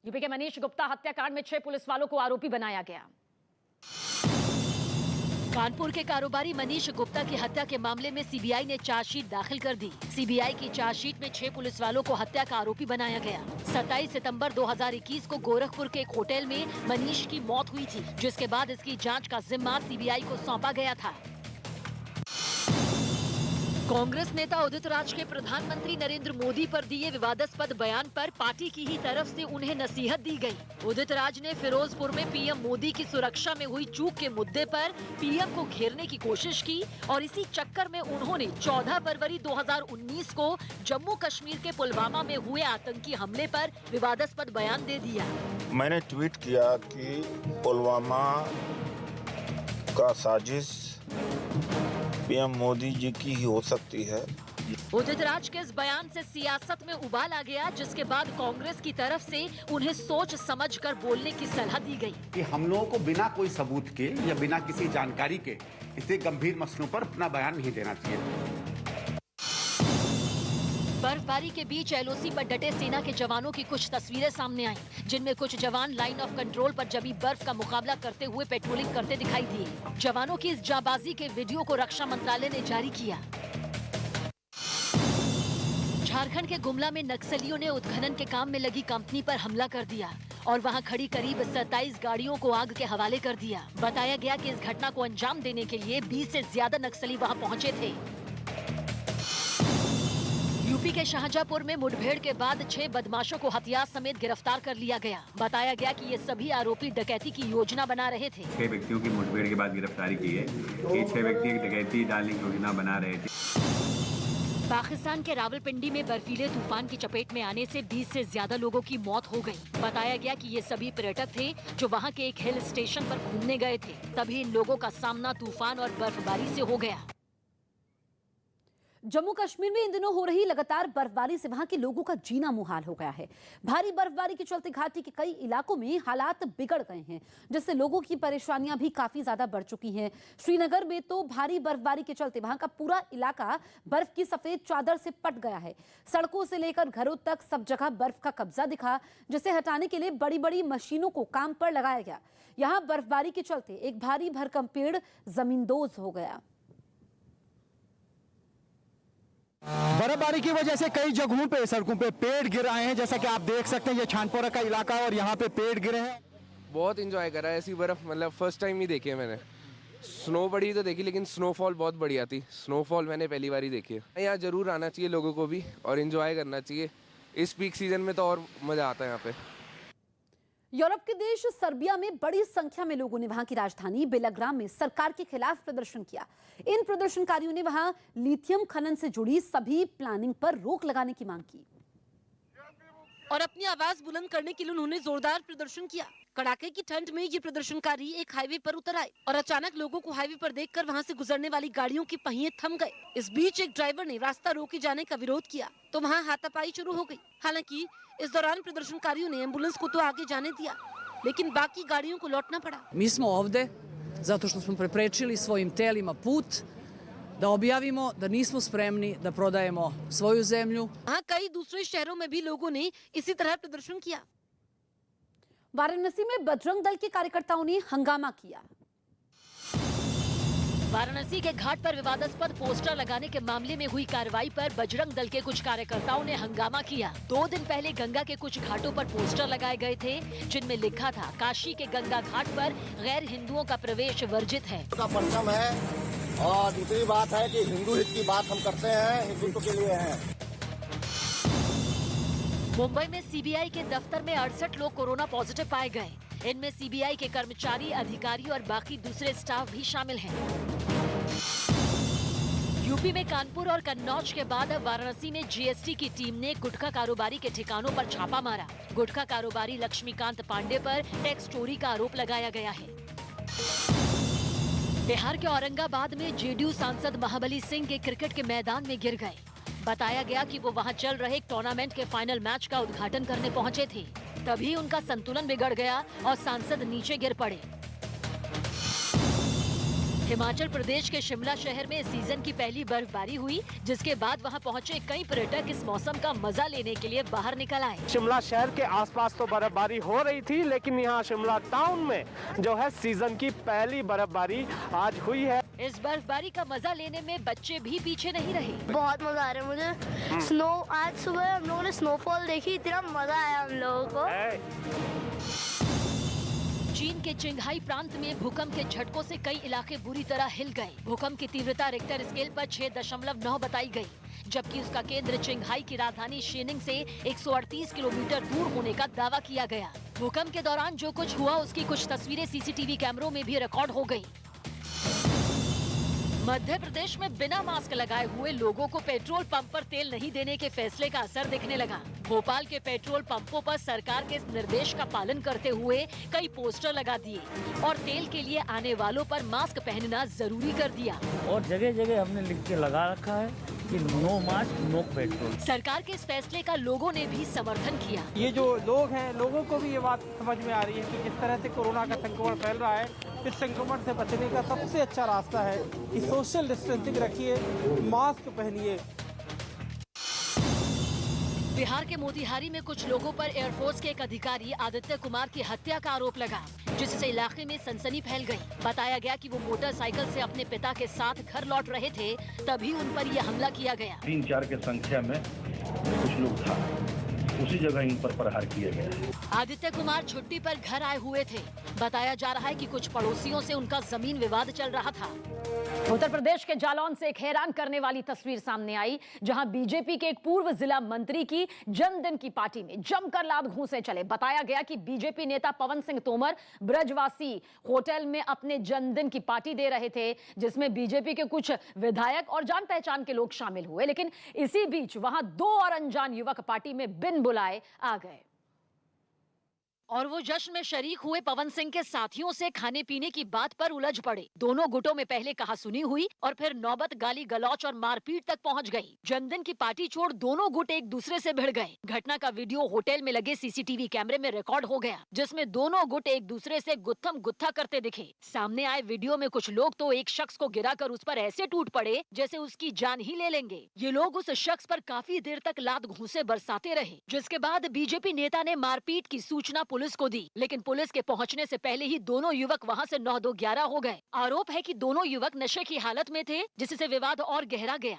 UP के मनीष गुप्ता हत्याकांड में 6 पुलिस वालों को आरोपी बनाया गया। कानपुर के कारोबारी मनीष गुप्ता की हत्या के मामले में सीबीआई ने चार्जशीट दाखिल कर दी। सीबीआई की चार्जशीट में 6 पुलिस वालों को हत्या का आरोपी बनाया गया। 27 सितंबर 2021 को गोरखपुर के एक होटल में मनीष की मौत हुई थी, जिसके बाद इसकी जांच का जिम्मा सीबीआई को सौंपा गया था। कांग्रेस नेता उदित राज के प्रधानमंत्री नरेंद्र मोदी पर दिए विवादास्पद बयान पर पार्टी की ही तरफ से उन्हें नसीहत दी गई। उदित राज ने फिरोजपुर में पीएम मोदी की सुरक्षा में हुई चूक के मुद्दे पर पीएम को घेरने की कोशिश की और इसी चक्कर में उन्होंने 14 फरवरी 2019 को जम्मू कश्मीर के पुलवामा में हुए आतंकी हमले पर विवादास्पद बयान दे दिया। मैंने ट्वीट किया कि पुलवामा का साजिश पीएम मोदी जी की ही हो सकती है। उदित राज के इस बयान से सियासत में उबाल आ गया, जिसके बाद कांग्रेस की तरफ से उन्हें सोच समझकर बोलने की सलाह दी गई कि हम लोगों को बिना कोई सबूत के या बिना किसी जानकारी के इतने गंभीर मसलों पर अपना बयान नहीं देना चाहिए। बर्फबारी के बीच एलओसी पर डटे सेना के जवानों की कुछ तस्वीरें सामने आईं, जिनमें कुछ जवान लाइन ऑफ कंट्रोल पर जमी बर्फ का मुकाबला करते हुए पेट्रोलिंग करते दिखाई दिए। जवानों की इस जांबाजी के वीडियो को रक्षा मंत्रालय ने जारी किया। झारखंड के गुमला में नक्सलियों ने उत्खनन के काम में लगी कंपनी पर हमला कर दिया और वहां खड़ी करीब 27 गाड़ियों को आग के हवाले कर दिया। बताया गया कि इस घटना को अंजाम देने के लिए 20 से ज्यादा नक्सली वहां पहुंचे थे। यूपी के शाहजहांपुर में मुठभेड़ के बाद 6 बदमाशों को हथियार समेत गिरफ्तार कर लिया गया। बताया गया कि ये सभी आरोपी डकैती की योजना बना रहे थे। 6 व्यक्तियों की मुठभेड़ के बाद गिरफ्तारी की है। ये 6 व्यक्ति एक डकैती डालने की योजना बना रहे थे। पाकिस्तान के रावलपिंडी में बर्फीले तूफान की चपेट में आने से 20 से ज्यादा लोगों की मौत हो गई। बताया गया कि ये सभी पर्यटक थे जो वहां के एक हिल स्टेशन पर घूमने गए थे। तभी इन लोगों का सामना तूफान और बर्फबारी से हो गया। जम्मू कश्मीर में इन दिनों हो रही लगातार बर्फबारी से वहां के लोगों का जीना मुहाल हो गया है। भारी बर्फबारी के चलते घाटी के कई इलाकों में हालात बिगड़ गए हैं, जिससे लोगों की परेशानियां भी काफी ज्यादा बढ़ चुकी हैं। श्रीनगर में तो भारी बर्फबारी के चलते वहां का पूरा इलाका बर्फ की सफेद चादर से पट गया है। सड़कों से लेकर घरों तक सब जगह बर्फ का कब्जा दिखा, जिसे हटाने के लिए बड़ी बड़ी मशीनों को काम पर लगाया गया। यहाँ बर्फबारी के चलते एक भारी भरकम पेड़ जमींदोज हो गया। बर्फबारी की वजह से कई जगहों पे सड़कों पे पेड़ गिर आए हैं, जैसा कि आप देख सकते हैं। ये छानपोरा का इलाका और यहाँ पे पेड़ गिरे हैं। बहुत इंजॉय करा है ऐसी बर्फ, मतलब फर्स्ट टाइम ही देखी है मैंने। स्नो पड़ी तो देखी, लेकिन स्नोफॉल बहुत बढ़िया थी। स्नोफॉल मैंने पहली बार ही देखी है। यहाँ जरूर आना चाहिए लोगों को भी और इंजॉय करना चाहिए। इस पीक सीजन में तो और मजा आता है यहाँ पे। यूरोप के देश सर्बिया में बड़ी संख्या में लोगों ने वहां की राजधानी बेलग्राम में सरकार के खिलाफ प्रदर्शन किया। इन प्रदर्शनकारियों ने वहां लिथियम खनन से जुड़ी सभी प्लानिंग पर रोक लगाने की मांग की और अपनी आवाज बुलंद करने के लिए उन्होंने जोरदार प्रदर्शन किया। कड़ाके की ठंड में ये प्रदर्शनकारी एक हाईवे पर उतर आए और अचानक लोगों को हाईवे पर देखकर वहां से गुजरने वाली गाड़ियों के पहिए थम गए। इस बीच एक ड्राइवर ने रास्ता रोके जाने का विरोध किया तो वहां हाथापाई शुरू हो गई। हालांकि इस दौरान प्रदर्शनकारियों ने एम्बुलेंस को तो आगे जाने दिया, लेकिन बाकी गाड़ियों को लौटना पड़ा। Mi smo ovde zato što smo preprečili svojim telima put da objavimo da nismo spremni da prodajemo svoju zemlju। हाँ, कई दूसरे शहरों में भी लोगों ने इसी तरह प्रदर्शन किया। वाराणसी में बजरंग दल के कार्यकर्ताओं ने हंगामा किया। वाराणसी के घाट पर विवादास्पद पोस्टर लगाने के मामले में हुई कार्रवाई पर बजरंग दल के कुछ कार्यकर्ताओं ने हंगामा किया। 2 दिन पहले गंगा के कुछ घाटों पर पोस्टर लगाए गए थे, जिनमें लिखा था काशी के गंगा घाट पर गैर हिंदुओं का प्रवेश वर्जित है। का परचम है और दूसरी बात है कि हिंदू हित की बात हम करते हैं, हिंदुत्व के लिए है। मुंबई में सीबीआई के दफ्तर में 68 लोग कोरोना पॉजिटिव पाए गए। इनमें सीबीआई के कर्मचारी, अधिकारी और बाकी दूसरे स्टाफ भी शामिल हैं। यूपी में कानपुर और कन्नौज के बाद अब वाराणसी में जीएसटी की टीम ने गुटखा कारोबारी के ठिकानों पर छापा मारा। गुटखा कारोबारी लक्ष्मीकांत पांडे पर टैक्स चोरी का आरोप लगाया गया है। बिहार के औरंगाबाद में जेडीयू सांसद महाबली सिंह के क्रिकेट के मैदान में गिर गए। बताया गया कि वो वहां चल रहे एक टूर्नामेंट के फाइनल मैच का उद्घाटन करने पहुंचे थे। तभी उनका संतुलन बिगड़ गया और सांसद नीचे गिर पड़े। हिमाचल प्रदेश के शिमला शहर में इस सीजन की पहली बर्फबारी हुई, जिसके बाद वहां पहुंचे कई पर्यटक इस मौसम का मजा लेने के लिए बाहर निकल आए। शिमला शहर के आसपास तो बर्फबारी हो रही थी, लेकिन यहाँ शिमला टाउन में जो है सीजन की पहली बर्फबारी आज हुई है। इस बर्फबारी का मजा लेने में बच्चे भी पीछे नहीं रहे। बहुत मजा आ रहा है मुझे। स्नो आज सुबह हम लोगों ने स्नोफॉल देखी, इतना मजा आया हम लोगों को। चीन के चिंघाई प्रांत में भूकंप के झटकों से कई इलाके बुरी तरह हिल गए। भूकंप की तीव्रता रिक्टर स्केल पर 6.9 बताई गई, जबकि उसका केंद्र चिंघाई की राजधानी शीनिंग से 138 किलोमीटर दूर होने का दावा किया गया। भूकंप के दौरान जो कुछ हुआ उसकी कुछ तस्वीरें सीसीटीवी कैमरों में भी रिकॉर्ड हो गई। मध्य प्रदेश में बिना मास्क लगाए हुए लोगों को पेट्रोल पंप पर तेल नहीं देने के फैसले का असर दिखने लगा। भोपाल के पेट्रोल पंपों पर सरकार के इस निर्देश का पालन करते हुए कई पोस्टर लगा दिए और तेल के लिए आने वालों पर मास्क पहनना जरूरी कर दिया। और जगह जगह हमने लिख के लगा रखा है कि नो मास्क नो पेट्रोल। सरकार के इस फैसले का लोगों ने भी समर्थन किया। ये जो लोग हैं, लोगों को भी ये बात समझ में आ रही है कि जिस तरह से कोरोना का संक्रमण फैल रहा है, इस संक्रमण से बचने का सबसे अच्छा रास्ता है कि सोशल डिस्टेंसिंग रखिए, मास्क पहनिए। बिहार के मोतिहारी में कुछ लोगों पर एयरफोर्स के एक अधिकारी आदित्य कुमार की हत्या का आरोप लगा, जिससे इलाके में सनसनी फैल गई। बताया गया कि वो मोटरसाइकिल से अपने पिता के साथ घर लौट रहे थे, तभी उन पर यह हमला किया गया। 3-4 के संख्या में कुछ लोग था, उसी जगह इन पर प्रहार किए गए। आदित्य कुमार छुट्टी पर घर आए हुए थे। बताया जा रहा है कि कुछ पड़ोसियों से उनका जमीन विवाद चल रहा था। उत्तर प्रदेश के जालौन से एक हैरान करने वाली तस्वीर सामने आई, जहां बीजेपी के एक पूर्व जिला मंत्री की जन्मदिन की पार्टी में जमकर लात घूंसे चले। बताया गया कि बीजेपी नेता पवन सिंह तोमर ब्रजवासी होटल में अपने जन्मदिन की पार्टी दे रहे थे, जिसमें बीजेपी के कुछ विधायक और जान पहचान के लोग शामिल हुए। लेकिन इसी बीच वहां 2 और अनजान युवक पार्टी में बिन बुलाए आ गए और वो जश्न में शरीक हुए पवन सिंह के साथियों से खाने पीने की बात पर उलझ पड़े। दोनों गुटों में पहले कहासुनी हुई और फिर नौबत गाली गलौच और मारपीट तक पहुंच गई। जन्मदिन की पार्टी छोड़ दोनों गुट एक दूसरे से भिड़ गए। घटना का वीडियो होटल में लगे सीसीटीवी कैमरे में रिकॉर्ड हो गया, जिसमें दोनों गुट एक दूसरे से गुत्थम गुत्था करते दिखे। सामने आए वीडियो में कुछ लोग तो एक शख्स को गिराकर उस पर ऐसे टूट पड़े जैसे उसकी जान ही ले लेंगे। ये लोग उस शख्स पर काफी देर तक लात घूंसे बरसाते रहे, जिसके बाद बीजेपी नेता ने मारपीट की सूचना पुलिस को दी, लेकिन पुलिस के पहुंचने से पहले ही दोनों युवक वहां से 9-2-11 हो गए। आरोप है कि दोनों युवक नशे की हालत में थे, जिससे विवाद और गहरा गया।